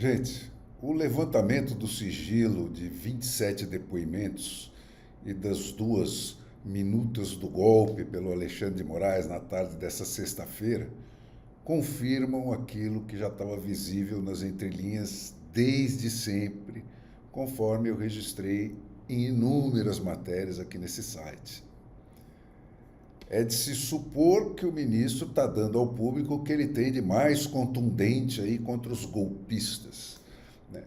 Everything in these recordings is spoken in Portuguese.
Gente, o levantamento do sigilo de 27 depoimentos e das 2 minutas do golpe pelo Alexandre de Moraes na tarde dessa sexta-feira confirmam aquilo que já estava visível nas entrelinhas desde sempre, conforme eu registrei em inúmeras matérias aqui nesse site. É de se supor que o ministro está dando ao público o que ele tem de mais contundente aí contra os golpistas, né?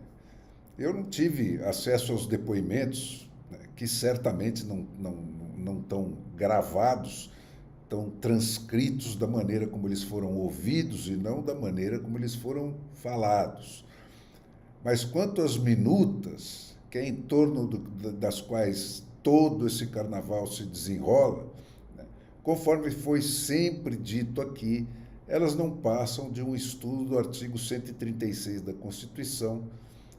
Eu não tive acesso aos depoimentos, né, que certamente não estão gravados, estão transcritos da maneira como eles foram ouvidos e não da maneira como eles foram falados. Mas quanto às minutas, que é em torno das quais todo esse carnaval se desenrola, conforme foi sempre dito aqui, elas não passam de um estudo do artigo 136 da Constituição,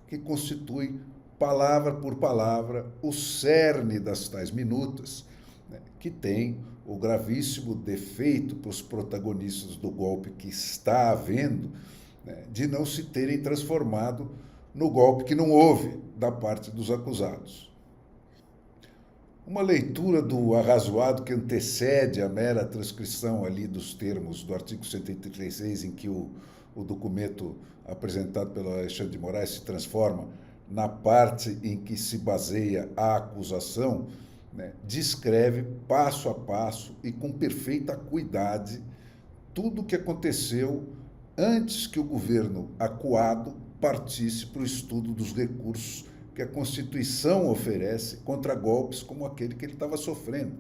que constitui, palavra por palavra, o cerne das tais minutas, que tem o gravíssimo defeito para os protagonistas do golpe que está havendo, de não se terem transformado no golpe que não houve da parte dos acusados. Uma leitura do arrazoado que antecede a mera transcrição ali dos termos do artigo 136, em que o documento apresentado pelo Alexandre de Moraes se transforma na parte em que se baseia a acusação, descreve passo a passo e com perfeita acuidade tudo o que aconteceu antes que o governo acuado partisse para o estudo dos recursos que a Constituição oferece contra golpes como aquele que ele estava sofrendo.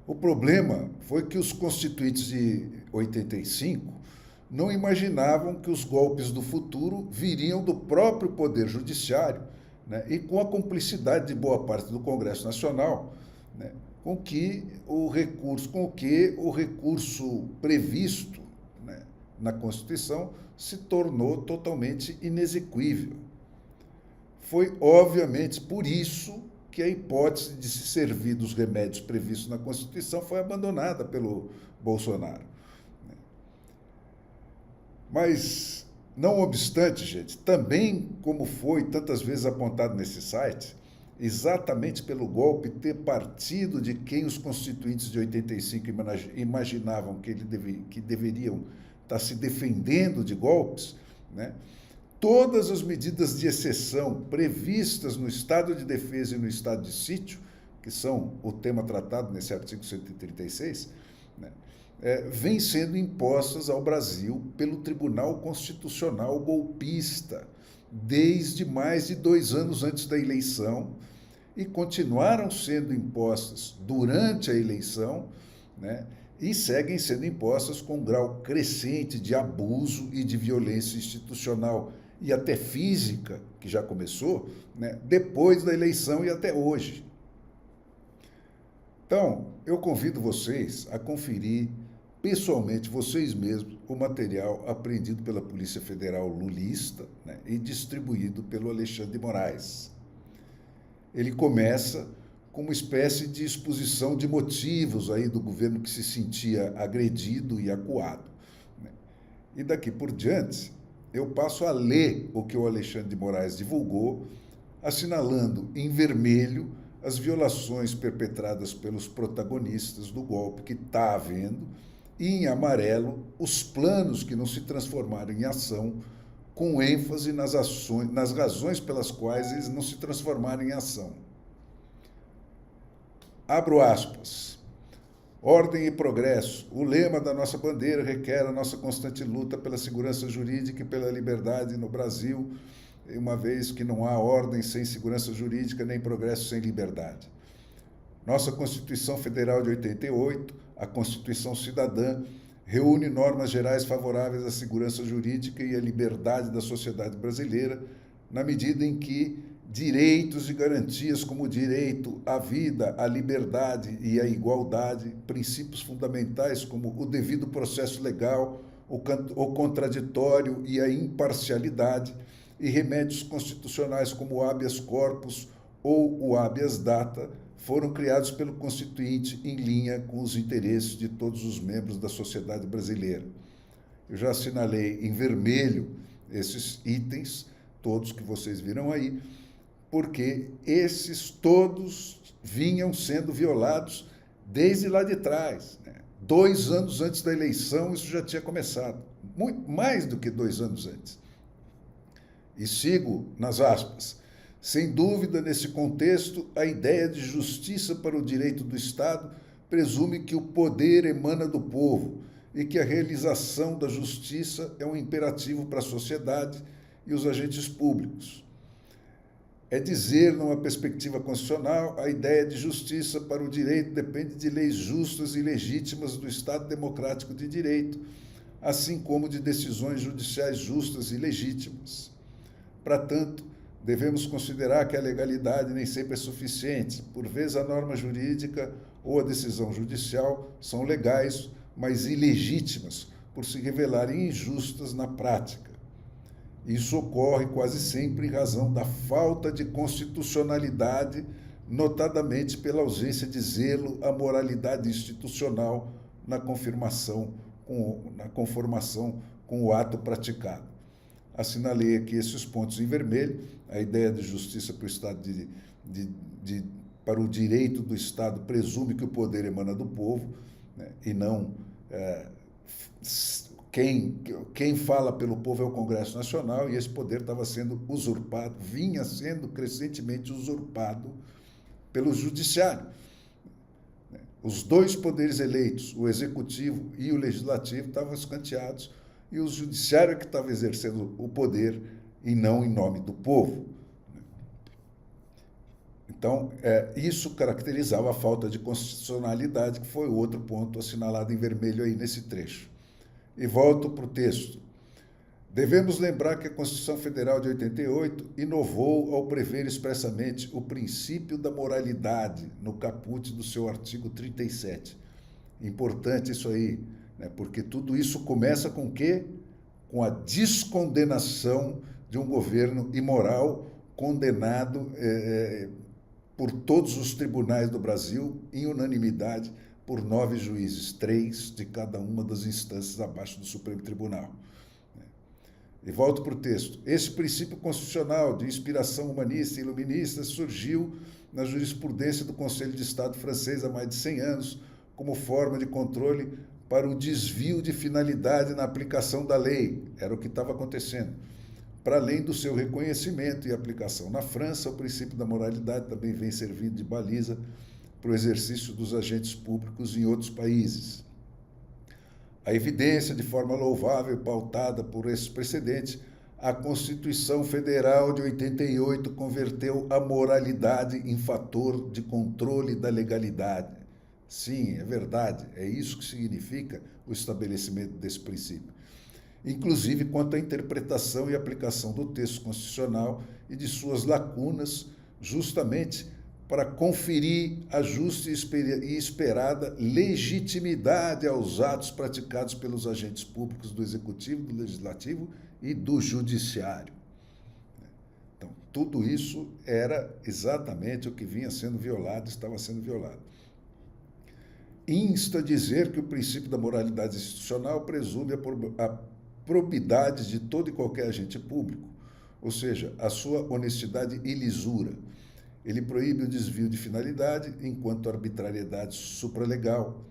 O problema foi que os constituintes de 85 não imaginavam que os golpes do futuro viriam do próprio Poder Judiciário, e com a cumplicidade de boa parte do Congresso Nacional, com que o recurso previsto, na Constituição se tornou totalmente inexequível. Foi, obviamente, por isso que a hipótese de se servir dos remédios previstos na Constituição foi abandonada pelo Bolsonaro. Mas, não obstante, gente, também como foi tantas vezes apontado nesse site, exatamente pelo golpe ter partido de quem os constituintes de 85 imaginavam que deveriam estar se defendendo de golpes, todas as medidas de exceção previstas no estado de defesa e no estado de sítio, que são o tema tratado nesse artigo 136, vêm sendo impostas ao Brasil pelo Tribunal Constitucional golpista, desde mais de 2 anos antes da eleição, e continuaram sendo impostas durante a eleição, e seguem sendo impostas com um grau crescente de abuso e de violência institucional e até física, que já começou, depois da eleição e até hoje. Então, eu convido vocês a conferir pessoalmente, vocês mesmos, o material apreendido pela Polícia Federal lulista, e distribuído pelo Alexandre de Moraes. Ele começa com uma espécie de exposição de motivos aí do governo que se sentia agredido e acuado. E daqui por diante, eu passo a ler o que o Alexandre de Moraes divulgou, assinalando em vermelho as violações perpetradas pelos protagonistas do golpe que está havendo, e em amarelo os planos que não se transformaram em ação, com ênfase nas razões pelas quais eles não se transformaram em ação. Abro aspas. Ordem e progresso. O lema da nossa bandeira requer a nossa constante luta pela segurança jurídica e pela liberdade no Brasil, uma vez que não há ordem sem segurança jurídica, nem progresso sem liberdade. Nossa Constituição Federal de 88, a Constituição Cidadã, reúne normas gerais favoráveis à segurança jurídica e à liberdade da sociedade brasileira, na medida em que direitos e garantias como o direito à vida, à liberdade e à igualdade, princípios fundamentais como o devido processo legal, o contraditório e a imparcialidade, e remédios constitucionais como o habeas corpus ou o habeas data, foram criados pelo Constituinte em linha com os interesses de todos os membros da sociedade brasileira. Eu já assinalei em vermelho esses itens, todos que vocês viram aí, porque esses todos vinham sendo violados desde lá de trás, né? 2 anos antes da eleição, isso já tinha começado, muito mais do que 2 anos antes. E sigo nas aspas. Sem dúvida, nesse contexto, a ideia de justiça para o direito do Estado presume que o poder emana do povo e que a realização da justiça é um imperativo para a sociedade e os agentes públicos. É dizer, numa perspectiva constitucional, a ideia de justiça para o direito depende de leis justas e legítimas do Estado democrático de direito, assim como de decisões judiciais justas e legítimas. Para tanto, devemos considerar que a legalidade nem sempre é suficiente. Por vezes, a norma jurídica ou a decisão judicial são legais, mas ilegítimas, por se revelarem injustas na prática. Isso ocorre quase sempre em razão da falta de constitucionalidade, notadamente pela ausência de zelo à moralidade institucional na conformação com o ato praticado. Assinalei aqui esses pontos em vermelho, a ideia de justiça para o Estado para o direito do Estado presume que o poder emana do povo, né, e não quem fala pelo povo é o Congresso Nacional, e esse poder estava sendo usurpado, vinha sendo crescentemente usurpado pelo Judiciário. Os 2 poderes eleitos, o Executivo e o Legislativo, estavam escanteados, e o Judiciário que estava exercendo o poder e não em nome do povo. Então, isso caracterizava a falta de constitucionalidade, que foi o outro ponto assinalado em vermelho aí nesse trecho. E volto para o texto. Devemos lembrar que a Constituição Federal de 88 inovou ao prever expressamente o princípio da moralidade no caput do seu artigo 37. Importante isso aí, né? Porque tudo isso começa com o quê? Com a descondenação de um governo imoral condenado por todos os tribunais do Brasil, em unanimidade, por 9 juízes, 3 de cada uma das instâncias abaixo do Supremo Tribunal. E volto para o texto. Esse princípio constitucional de inspiração humanista e iluminista surgiu na jurisprudência do Conselho de Estado francês há mais de 100 anos, como forma de controle para o desvio de finalidade na aplicação da lei. Era o que estava acontecendo. Para além do seu reconhecimento e aplicação na França, o princípio da moralidade também vem servindo de baliza para o exercício dos agentes públicos em outros países. A evidência, de forma louvável, pautada por esse precedente, a Constituição Federal de 88 converteu a moralidade em fator de controle da legalidade. Sim, é verdade, é isso que significa o estabelecimento desse princípio. Inclusive quanto à interpretação e aplicação do texto constitucional e de suas lacunas, justamente para conferir a justa e esperada legitimidade aos atos praticados pelos agentes públicos do Executivo, do Legislativo e do Judiciário. Então, tudo isso era exatamente o que vinha sendo violado, estava sendo violado. Insta a dizer que o princípio da moralidade institucional presume a probidade de todo e qualquer agente público, ou seja, a sua honestidade e lisura. Ele proíbe o desvio de finalidade enquanto arbitrariedade supralegal.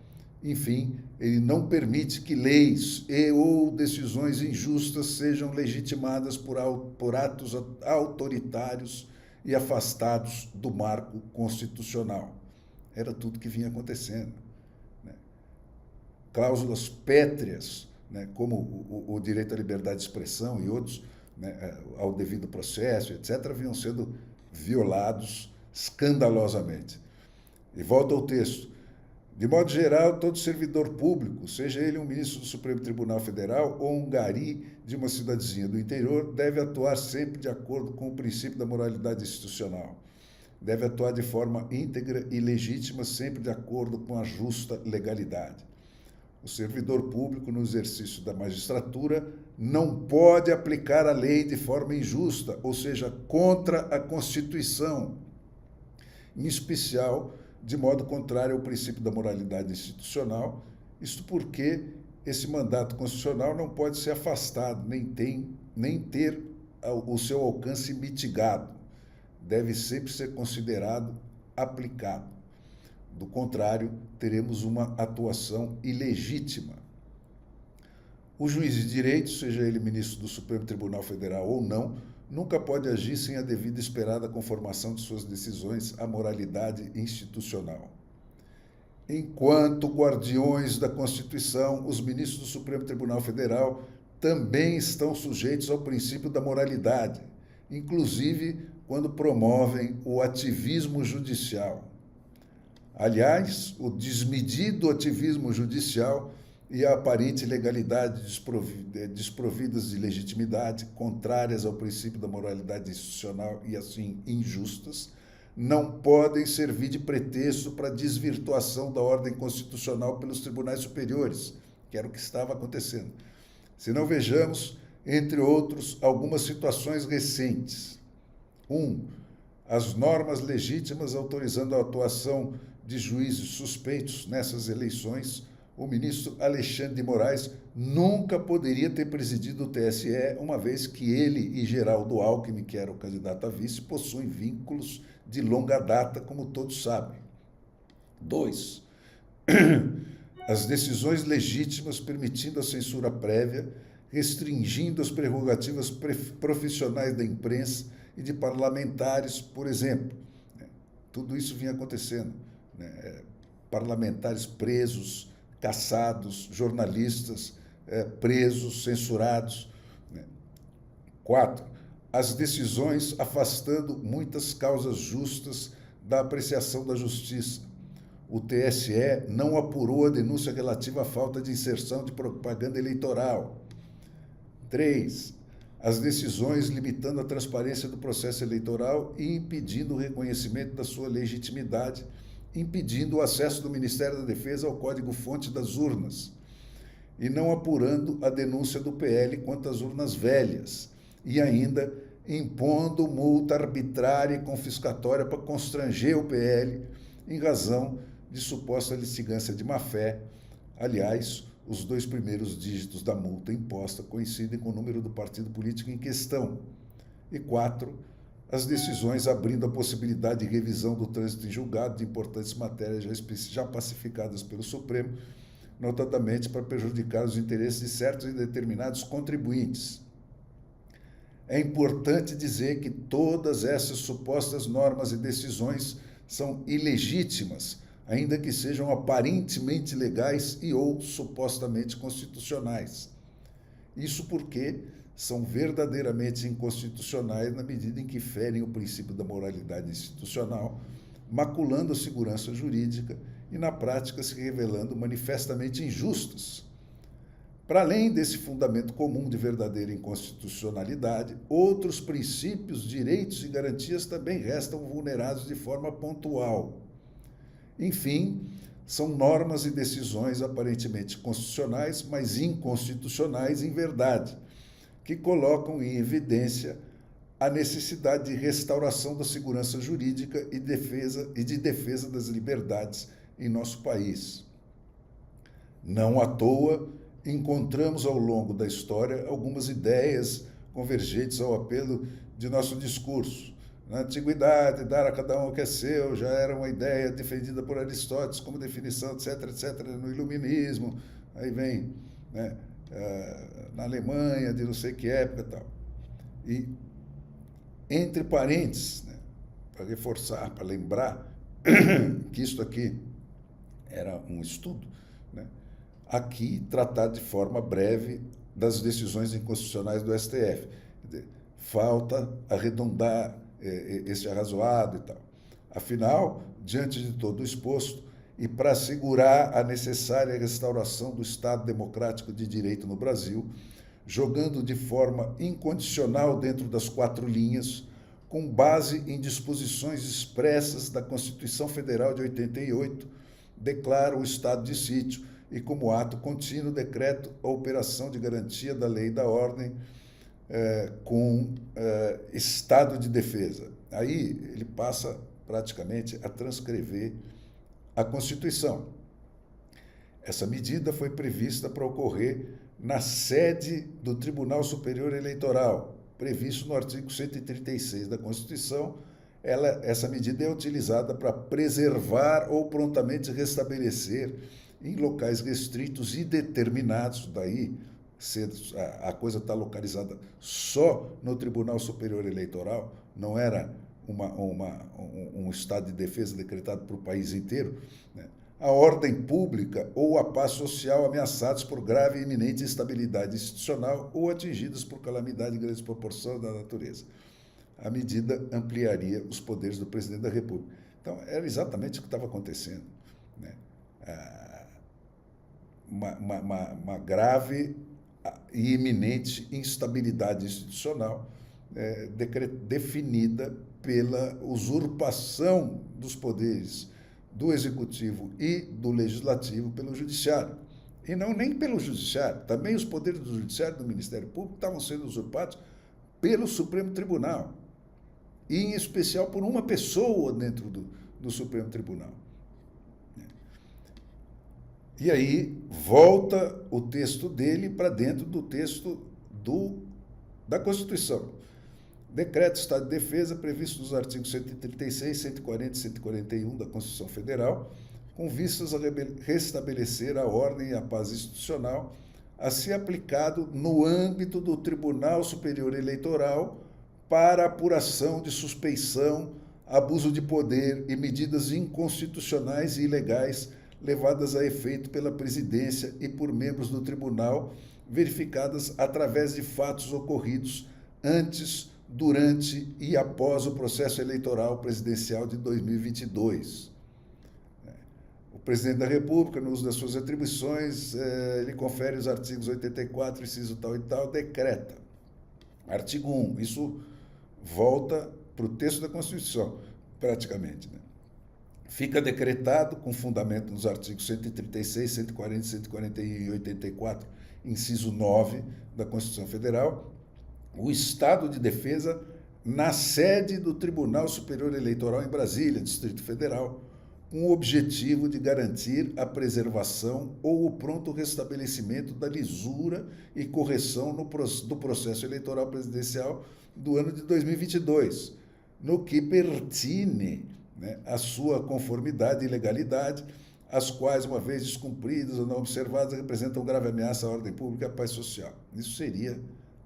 Enfim, ele não permite que leis e ou decisões injustas sejam legitimadas por atos autoritários e afastados do marco constitucional. Era tudo que vinha acontecendo, né? Cláusulas pétreas, né, como o direito à liberdade de expressão e outros, né, ao devido processo, etc., vinham sendo violados escandalosamente. E volto ao texto. De modo geral, todo servidor público, seja ele um ministro do Supremo Tribunal Federal ou um gari de uma cidadezinha do interior, deve atuar sempre de acordo com o princípio da moralidade institucional. Deve atuar de forma íntegra e legítima, sempre de acordo com a justa legalidade. O servidor público, no exercício da magistratura, não pode aplicar a lei de forma injusta, ou seja, contra a Constituição, em especial de modo contrário ao princípio da moralidade institucional, isto porque esse mandato constitucional não pode ser afastado, nem tem nem ter o seu alcance mitigado. Deve sempre ser considerado aplicado. Do contrário, teremos uma atuação ilegítima. O juiz de direito, seja ele ministro do Supremo Tribunal Federal ou não, nunca pode agir sem a devida e esperada conformação de suas decisões à moralidade institucional. Enquanto guardiões da Constituição, os ministros do Supremo Tribunal Federal também estão sujeitos ao princípio da moralidade, inclusive quando promovem o ativismo judicial. Aliás, o desmedido ativismo judicial e a aparente ilegalidade desprovidas de legitimidade, contrárias ao princípio da moralidade institucional e, assim, injustas, não podem servir de pretexto para a desvirtuação da ordem constitucional pelos tribunais superiores, que era o que estava acontecendo. Se não vejamos, entre outros, algumas situações recentes. 1. As normas legítimas autorizando a atuação de juízes suspeitos nessas eleições, o ministro Alexandre de Moraes nunca poderia ter presidido o TSE, uma vez que ele e Geraldo Alckmin, que era o candidato a vice, possuem vínculos de longa data, como todos sabem. 2. As decisões legítimas permitindo a censura prévia, restringindo as prerrogativas profissionais da imprensa e de parlamentares, por exemplo. Tudo isso vinha acontecendo. Parlamentares presos, caçados, jornalistas presos, censurados. 4. As decisões afastando muitas causas justas da apreciação da justiça. O TSE não apurou a denúncia relativa à falta de inserção de propaganda eleitoral. 3. As decisões limitando a transparência do processo eleitoral e impedindo o reconhecimento da sua legitimidade, impedindo o acesso do Ministério da Defesa ao código-fonte das urnas, e não apurando a denúncia do PL quanto às urnas velhas, e ainda impondo multa arbitrária e confiscatória para constranger o PL em razão de suposta litigância de má-fé. Aliás, os 2 primeiros dígitos da multa imposta coincidem com o número do partido político em questão. E 4. As decisões abrindo a possibilidade de revisão do trânsito em julgado de importantes matérias já pacificadas pelo Supremo, notadamente para prejudicar os interesses de certos e determinados contribuintes. É importante dizer que todas essas supostas normas e decisões são ilegítimas, ainda que sejam aparentemente legais e ou supostamente constitucionais. Isso porque são verdadeiramente inconstitucionais na medida em que ferem o princípio da moralidade institucional, maculando a segurança jurídica e, na prática, se revelando manifestamente injustas. Para além desse fundamento comum de verdadeira inconstitucionalidade, outros princípios, direitos e garantias também restam vulnerados de forma pontual. Enfim, são normas e decisões aparentemente constitucionais, mas inconstitucionais em verdade, que colocam em evidência a necessidade de restauração da segurança jurídica e de defesa das liberdades em nosso país. Não à toa, encontramos ao longo da história algumas ideias convergentes ao apelo de nosso discurso. Na antiguidade, dar a cada um o que é seu, já era uma ideia defendida por Aristóteles como definição, etc., etc., no Iluminismo. Aí vem, na Alemanha, de não sei que época e tal. E, entre parênteses, para reforçar, para lembrar que isso aqui era um estudo, aqui tratar de forma breve das decisões inconstitucionais do STF. Falta arredondar esse arrazoado e tal. Afinal, diante de todo o exposto, e para assegurar a necessária restauração do Estado democrático de direito no Brasil, jogando de forma incondicional dentro das 4 linhas, com base em disposições expressas da Constituição Federal de 88, declara o estado de sítio e, como ato contínuo, decreto a operação de garantia da lei e da ordem com estado de defesa. Aí ele passa praticamente a transcrever a Constituição. Essa medida foi prevista para ocorrer na sede do Tribunal Superior Eleitoral, previsto no artigo 136 da Constituição. Essa medida é utilizada para preservar ou prontamente restabelecer em locais restritos e determinados, daí a coisa está localizada só no Tribunal Superior Eleitoral, não era um estado de defesa decretado para o país inteiro, né? A ordem pública ou a paz social ameaçados por grave e iminente instabilidade institucional ou atingidos por calamidade de grande proporção da natureza. A medida ampliaria os poderes do presidente da República. Então, era exatamente o que estava acontecendo, né? Uma grave e iminente instabilidade institucional definida pela usurpação dos poderes do Executivo e do Legislativo pelo Judiciário. E não nem pelo Judiciário, também os poderes do Judiciário e do Ministério Público estavam sendo usurpados pelo Supremo Tribunal, e em especial por uma pessoa dentro do Supremo Tribunal. E aí volta o texto dele para dentro do texto da Constituição. Decreto de Estado de Defesa previsto nos artigos 136, 140 e 141 da Constituição Federal, com vistas a restabelecer a ordem e a paz institucional, a ser aplicado no âmbito do Tribunal Superior Eleitoral para apuração de suspeição, abuso de poder e medidas inconstitucionais e ilegais levadas a efeito pela presidência e por membros do tribunal, verificadas através de fatos ocorridos antes, durante e após o processo eleitoral presidencial de 2022. O presidente da República, no uso das suas atribuições, ele confere os artigos 84, inciso tal e tal, decreta. Artigo 1, isso volta para o texto da Constituição, praticamente, né? Fica decretado, com fundamento nos artigos 136, 140, 141 e 84, inciso 9 da Constituição Federal, o estado de defesa na sede do Tribunal Superior Eleitoral em Brasília, Distrito Federal, com o objetivo de garantir a preservação ou o pronto restabelecimento da lisura e correção do processo eleitoral presidencial do ano de 2022, no que pertine, né, a sua conformidade e legalidade, as quais, uma vez descumpridas ou não observadas, representam grave ameaça à ordem pública e à paz social. Isso seria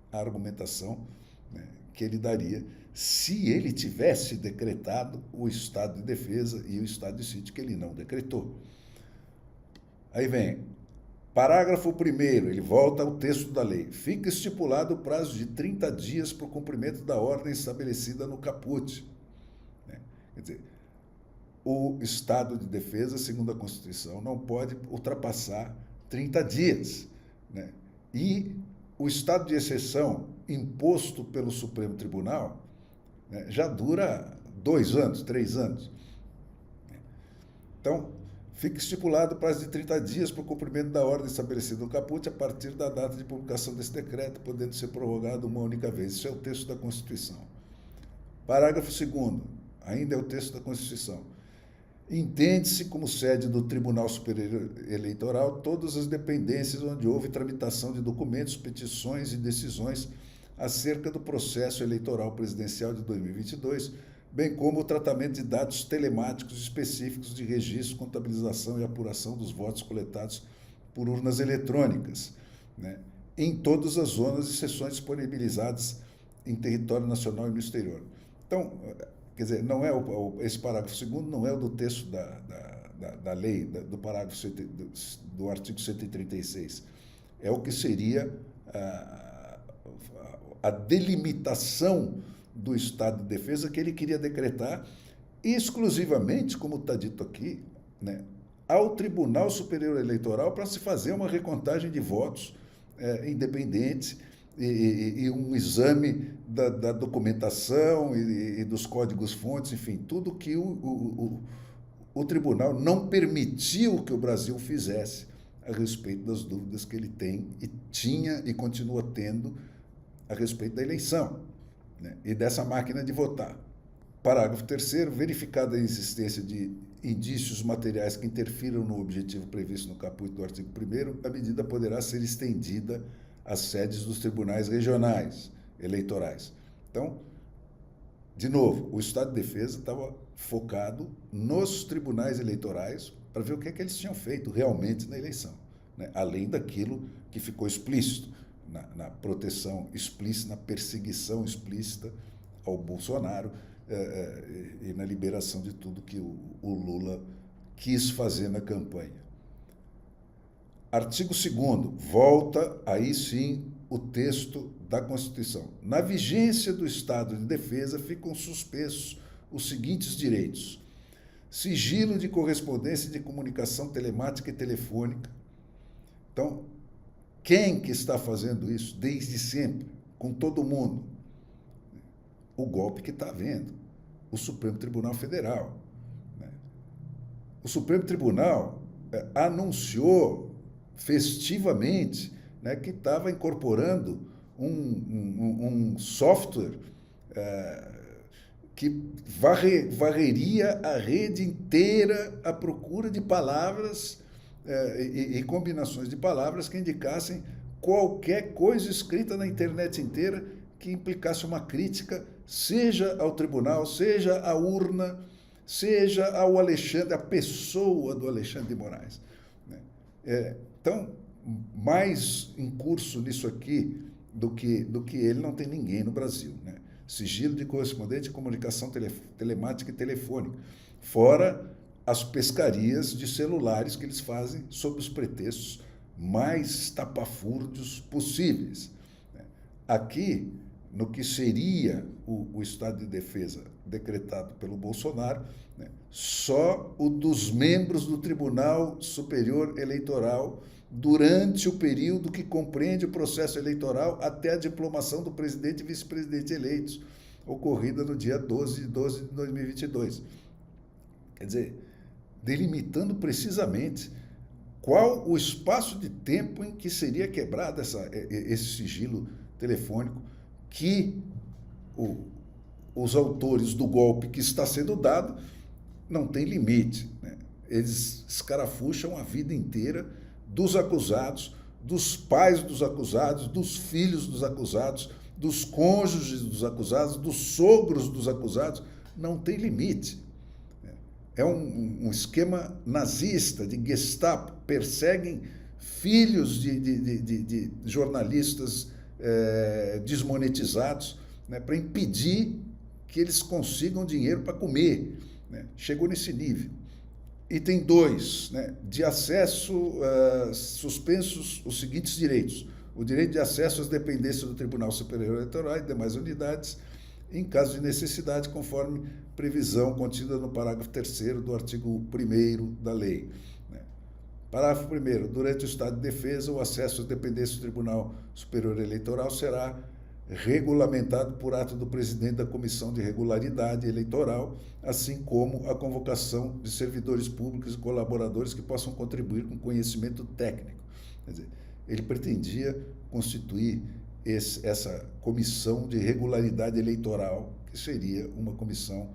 a argumentação, né, que ele daria se ele tivesse decretado o estado de defesa e o estado de sítio, que ele não decretou. Aí vem, parágrafo 1º, ele volta ao texto da lei. Fica estipulado o prazo de 30 dias para o cumprimento da ordem estabelecida no caput. Quer dizer, o estado de defesa, segundo a Constituição, não pode ultrapassar 30 dias, né? E o estado de exceção imposto pelo Supremo Tribunal, né, já dura 2 anos, 3 anos. Então, fica estipulado o prazo de 30 dias para o cumprimento da ordem estabelecida no caput a partir da data de publicação desse decreto, podendo ser prorrogado uma única vez. Isso é o texto da Constituição. Parágrafo 2º, ainda é o texto da Constituição. Entende-se como sede do Tribunal Superior Eleitoral todas as dependências onde houve tramitação de documentos, petições e decisões acerca do processo eleitoral presidencial de 2022, bem como o tratamento de dados telemáticos específicos de registro, contabilização e apuração dos votos coletados por urnas eletrônicas, né, em todas as zonas e seções disponibilizadas em território nacional e no exterior. Então, quer dizer, não é esse parágrafo 2º não é o do texto da lei, do parágrafo do artigo 136. É o que seria a delimitação do estado de defesa que ele queria decretar exclusivamente, como está dito aqui, né, ao Tribunal Superior Eleitoral para se fazer uma recontagem de votos independente e um exame da documentação e dos códigos-fontes, enfim, tudo que o tribunal não permitiu que o Brasil fizesse a respeito das dúvidas que ele tem e tinha e continua tendo a respeito da eleição, né, e dessa máquina de votar. Parágrafo 3º, verificada a existência de indícios materiais que interfiram no objetivo previsto no caput do artigo 1º, a medida poderá ser estendida às sedes dos tribunais regionais eleitorais. Então, de novo, o Estado de Defesa estava focado nos tribunais eleitorais para ver o que é que eles tinham feito realmente na eleição, né? Além daquilo que ficou explícito, na proteção explícita, na perseguição explícita ao Bolsonaro e na liberação de tudo que o Lula quis fazer na campanha. Artigo 2º, volta aí sim o texto da Constituição. Na vigência do estado de defesa ficam suspensos os seguintes direitos: sigilo de correspondência e de comunicação telemática e telefônica. Então, quem que está fazendo isso desde sempre, com todo mundo? O golpe que está havendo, o Supremo Tribunal Federal. O Supremo Tribunal anunciou festivamente, né, que estava incorporando um software que varreria a rede inteira à procura de palavras e combinações de palavras que indicassem qualquer coisa escrita na internet inteira que implicasse uma crítica, seja ao tribunal, seja à urna, seja ao Alexandre, à pessoa do Alexandre de Moraes. Então, mais em curso nisso aqui do que ele não tem ninguém no Brasil, né? Sigilo de correspondente, comunicação telemática e telefônica, fora as pescarias de celulares que eles fazem sob os pretextos mais tapafúrdios possíveis. Aqui, no que seria o estado de defesa decretado pelo Bolsonaro, né, só o dos membros do Tribunal Superior Eleitoral durante o período que compreende o processo eleitoral até a diplomação do presidente e vice-presidente eleitos, ocorrida no dia 12 de 2022. Quer dizer, delimitando precisamente qual o espaço de tempo em que seria quebrado esse sigilo telefônico que os autores do golpe que está sendo dado não tem limite, né? Eles escarafucham a vida inteira dos acusados, dos pais dos acusados, dos filhos dos acusados, dos cônjuges dos acusados, dos sogros dos acusados, não tem limite. É um esquema nazista, de Gestapo, perseguem filhos de jornalistas desmonetizados, né, para impedir que eles consigam dinheiro para comer, né? Chegou nesse nível. Item 2, né, de acesso, suspensos os seguintes direitos: o direito de acesso às dependências do Tribunal Superior Eleitoral e demais unidades, em caso de necessidade, conforme previsão contida no parágrafo 3º do artigo 1º da lei. Parágrafo 1º. Durante o estado de defesa, o acesso às dependências do Tribunal Superior Eleitoral será regulamentado por ato do presidente da Comissão de Regularidade Eleitoral, assim como a convocação de servidores públicos e colaboradores que possam contribuir com conhecimento técnico. Quer dizer, ele pretendia constituir essa comissão de regularidade eleitoral, que seria uma comissão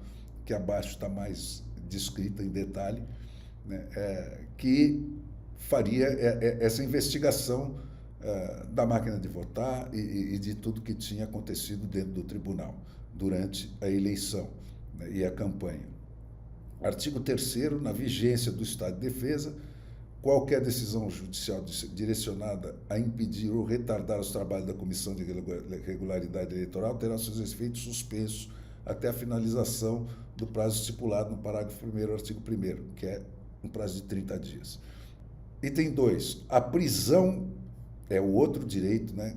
que abaixo está mais descrita em detalhe, né, que faria essa investigação da máquina de votar e de tudo que tinha acontecido dentro do tribunal durante a eleição, né, e a campanha. Artigo 3º, na vigência do estado de defesa, qualquer decisão judicial direcionada a impedir ou retardar os trabalhos da Comissão de Regularidade Eleitoral terá seus efeitos suspensos até a finalização do prazo estipulado no parágrafo 1º, artigo 1º, que é um prazo de 30 dias. Item 2. A prisão é o outro direito, né,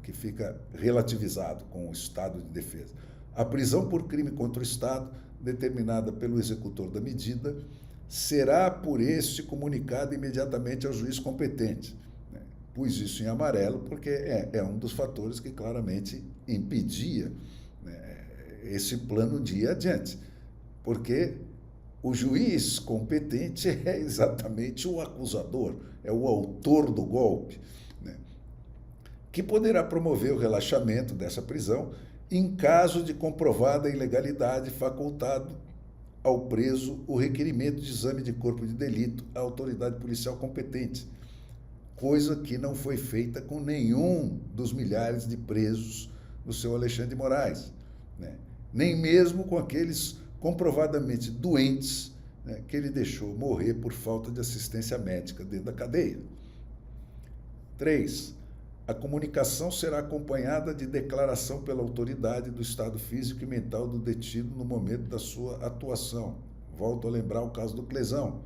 que fica relativizado com o estado de defesa. A prisão por crime contra o Estado, determinada pelo executor da medida, será por este comunicado imediatamente ao juiz competente. Pus isso em amarelo porque é um dos fatores que claramente impedia, né, esse plano de ir adiante. Porque o juiz competente é exatamente o acusador, é o autor do golpe, né, que poderá promover o relaxamento dessa prisão em caso de comprovada ilegalidade, facultado ao preso o requerimento de exame de corpo de delito à autoridade policial competente, coisa que não foi feita com nenhum dos milhares de presos do seu Alexandre de Moraes, né? Nem mesmo com aqueles comprovadamente doentes, né, que ele deixou morrer por falta de assistência médica dentro da cadeia. 3. A comunicação será acompanhada de declaração pela autoridade do estado físico e mental do detido no momento da sua atuação. Volto a lembrar o caso do Clesão.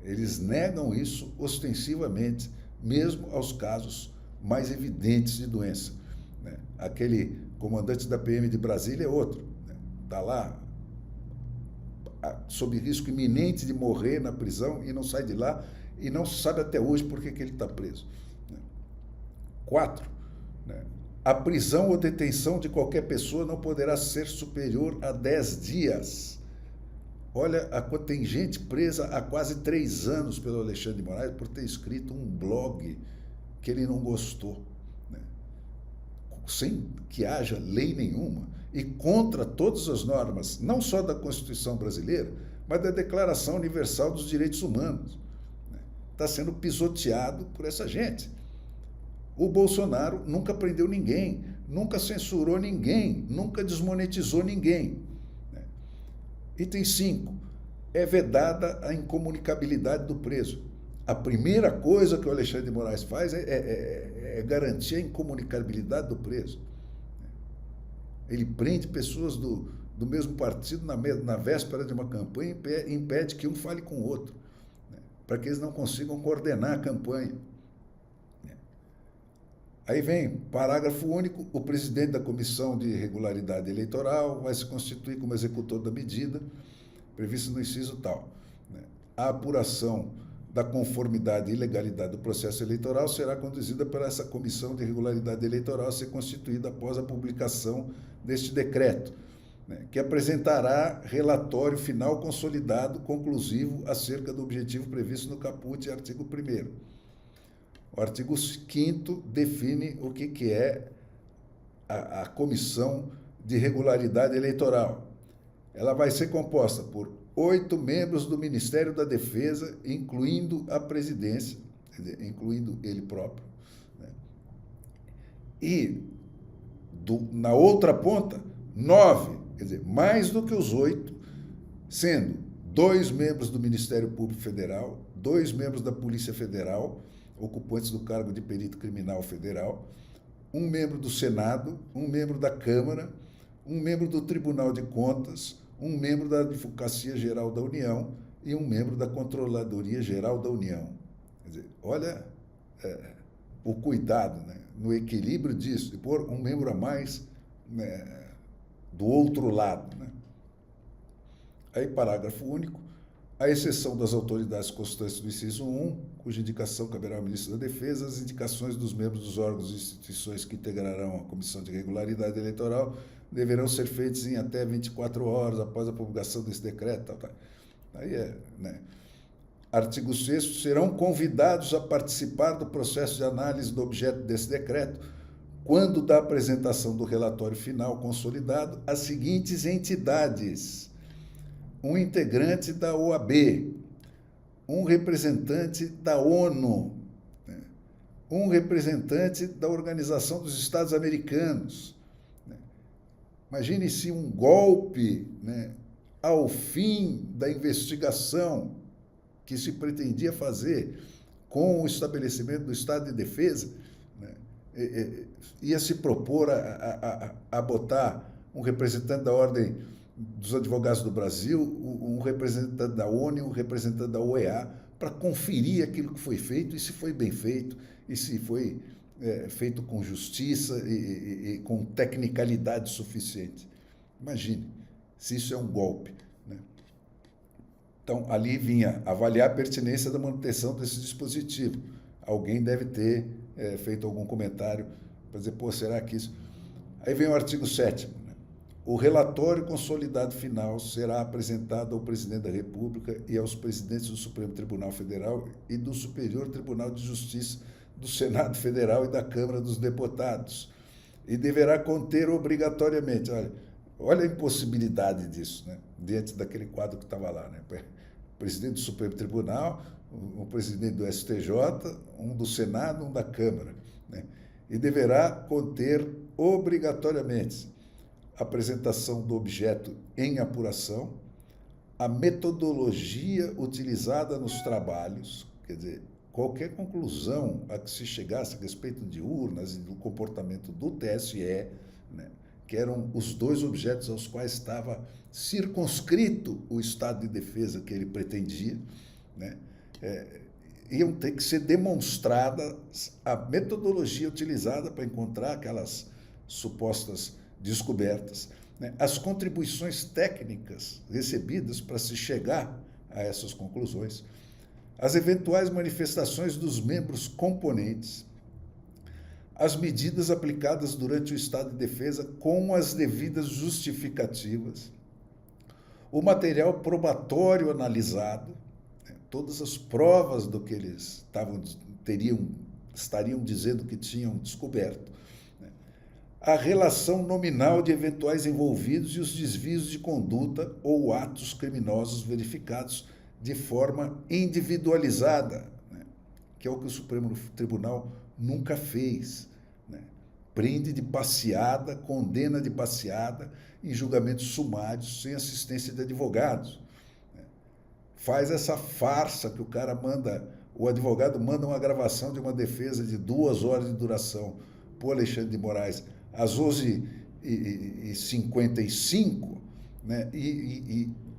Eles negam isso ostensivamente, mesmo aos casos mais evidentes de doença. Aquele comandante da PM de Brasília é outro. Está lá, sob risco iminente de morrer na prisão e não sai de lá, e não se sabe até hoje por que ele está preso. 4. A prisão ou detenção de qualquer pessoa não poderá ser superior a 10 dias. Olha, tem gente presa há quase 3 anos pelo Alexandre de Moraes por ter escrito um blog que ele não gostou, né? Sem que haja lei nenhuma e contra todas as normas, não só da Constituição brasileira, mas da Declaração Universal dos Direitos Humanos. Está sendo pisoteado por essa gente. O Bolsonaro nunca prendeu ninguém, nunca censurou ninguém, nunca desmonetizou ninguém. Item 5. É vedada a incomunicabilidade do preso. A primeira coisa que o Alexandre de Moraes faz é garantir a incomunicabilidade do preso. Ele prende pessoas do mesmo partido na véspera de uma campanha e impede que um fale com o outro, né, para que eles não consigam coordenar a campanha. Aí vem, parágrafo único, o presidente da Comissão de Regularidade Eleitoral vai se constituir como executor da medida, prevista no inciso tal. A apuração da conformidade e legalidade do processo eleitoral será conduzida por essa Comissão de Regularidade Eleitoral a ser constituída após a publicação deste decreto, que apresentará relatório final consolidado, conclusivo, acerca do objetivo previsto no caput, artigo 1º. O artigo 5º define o que é a Comissão de Regularidade Eleitoral. Ela vai ser composta por 8 membros do Ministério da Defesa, incluindo a presidência, incluindo ele próprio, né? E, na outra ponta, 9, quer dizer, mais do que os 8, sendo 2 membros do Ministério Público Federal, 2 membros da Polícia Federal, ocupantes do cargo de perito criminal federal, 1 membro do Senado, 1 membro da Câmara, 1 membro do Tribunal de Contas, 1 membro da Advocacia Geral da União e 1 membro da Controladoria Geral da União. Quer dizer, olha o cuidado, né, no equilíbrio disso, de pôr 1 membro a mais, né, do outro lado, né? Aí, parágrafo único. À exceção das autoridades constantes do inciso 1, cuja indicação caberá ao ministro da Defesa, as indicações dos membros dos órgãos e instituições que integrarão a Comissão de Regularidade Eleitoral deverão ser feitas em até 24 horas após a publicação desse decreto. Aí né? Artigo 6º. Serão convidados a participar do processo de análise do objeto desse decreto, quando da apresentação do relatório final consolidado, as seguintes entidades: um integrante da OAB, um representante da ONU, né, um representante da Organização dos Estados Americanos. Né. Imagine se um golpe, né, ao fim da investigação que se pretendia fazer com o estabelecimento do Estado de Defesa, né, ia se propor a botar um representante da Ordem dos Advogados do Brasil, um representante da ONU, um representante da OEA, para conferir aquilo que foi feito, e se foi bem feito, e se foi feito com justiça e com tecnicalidade suficiente. Imagine se isso é um golpe, né? Então, ali vinha avaliar a pertinência da manutenção desse dispositivo. Alguém deve ter feito algum comentário para dizer, será que isso... Aí vem o artigo 7º. O relatório consolidado final será apresentado ao presidente da República e aos presidentes do Supremo Tribunal Federal e do Superior Tribunal de Justiça, do Senado Federal e da Câmara dos Deputados, e deverá conter obrigatoriamente. Olha a impossibilidade disso, né? Diante daquele quadro que estava lá. Né? O presidente do Supremo Tribunal, o presidente do STJ, um do Senado, um da Câmara. Né? E deverá conter obrigatoriamente a apresentação do objeto em apuração, a metodologia utilizada nos trabalhos, quer dizer, qualquer conclusão a que se chegasse a respeito de urnas e do comportamento do TSE, né, que eram os dois objetos aos quais estava circunscrito o estado de defesa que ele pretendia, né, iam ter que ser demonstrada a metodologia utilizada para encontrar aquelas supostas descobertas, né, as contribuições técnicas recebidas para se chegar a essas conclusões, as eventuais manifestações dos membros componentes, as medidas aplicadas durante o estado de defesa com as devidas justificativas, o material probatório analisado, né, todas as provas do que eles estariam dizendo que tinham descoberto, né, a relação nominal de eventuais envolvidos e os desvios de conduta ou atos criminosos verificados de forma individualizada, né, que é o que o Supremo Tribunal nunca fez. Né? Prende de passeada, condena de passeada em julgamentos sumários sem assistência de advogados. Né? Faz essa farsa que o advogado manda uma gravação de uma defesa de 2 horas de duração para o Alexandre de Moraes às 11h55, né?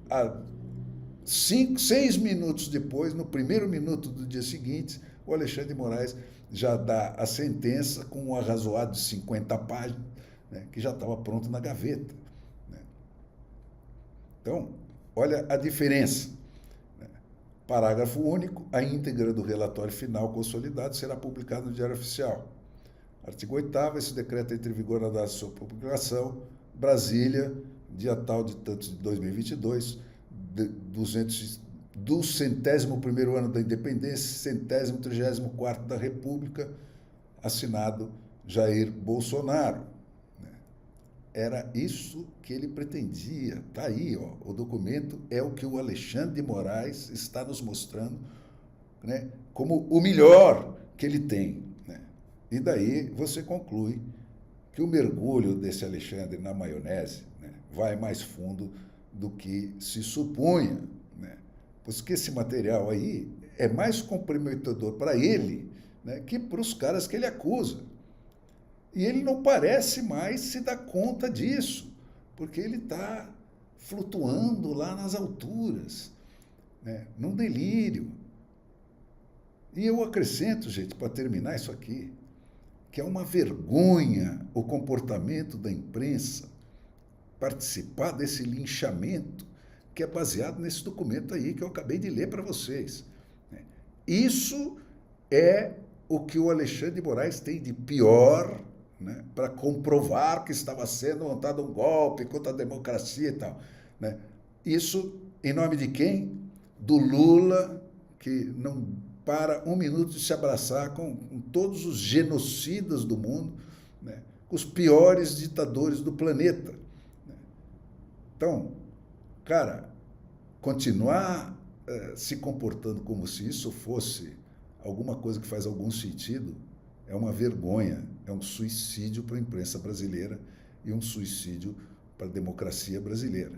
A 6 minutos depois, no primeiro minuto do dia seguinte, o Alexandre de Moraes já dá a sentença com um arrazoado de 50 páginas, né, que já estava pronto na gaveta. Né? Então, olha a diferença. Né? Parágrafo único, a íntegra do relatório final consolidado será publicado no Diário Oficial. Artigo 8º, esse decreto entra em vigor na data de sua publicação, Brasília, dia tal de tanto de 2022, do 101º ano da independência, 134º da República, assinado Jair Bolsonaro. Era isso que ele pretendia. Está aí, ó, o documento é o que o Alexandre de Moraes está nos mostrando, né, como o melhor que ele tem. Né? E daí você conclui que o mergulho desse Alexandre na maionese, né, vai mais fundo do que se supunha, né? Porque esse material aí é mais comprometedor para ele, né, que para os caras que ele acusa. E ele não parece mais se dar conta disso, porque ele está flutuando lá nas alturas, né, num delírio. E eu acrescento, gente, para terminar isso aqui, que é uma vergonha o comportamento da imprensa participar desse linchamento que é baseado nesse documento aí que eu acabei de ler para vocês. Isso é o que o Alexandre de Moraes tem de pior, né, para comprovar que estava sendo montado um golpe contra a democracia e tal. Né? Isso em nome de quem? Do Lula, que não para um minuto de se abraçar com todos os genocidas do mundo, né, com os piores ditadores do planeta. Então, cara, continuar se comportando como se isso fosse alguma coisa que faz algum sentido é uma vergonha, é um suicídio para a imprensa brasileira e um suicídio para a democracia brasileira.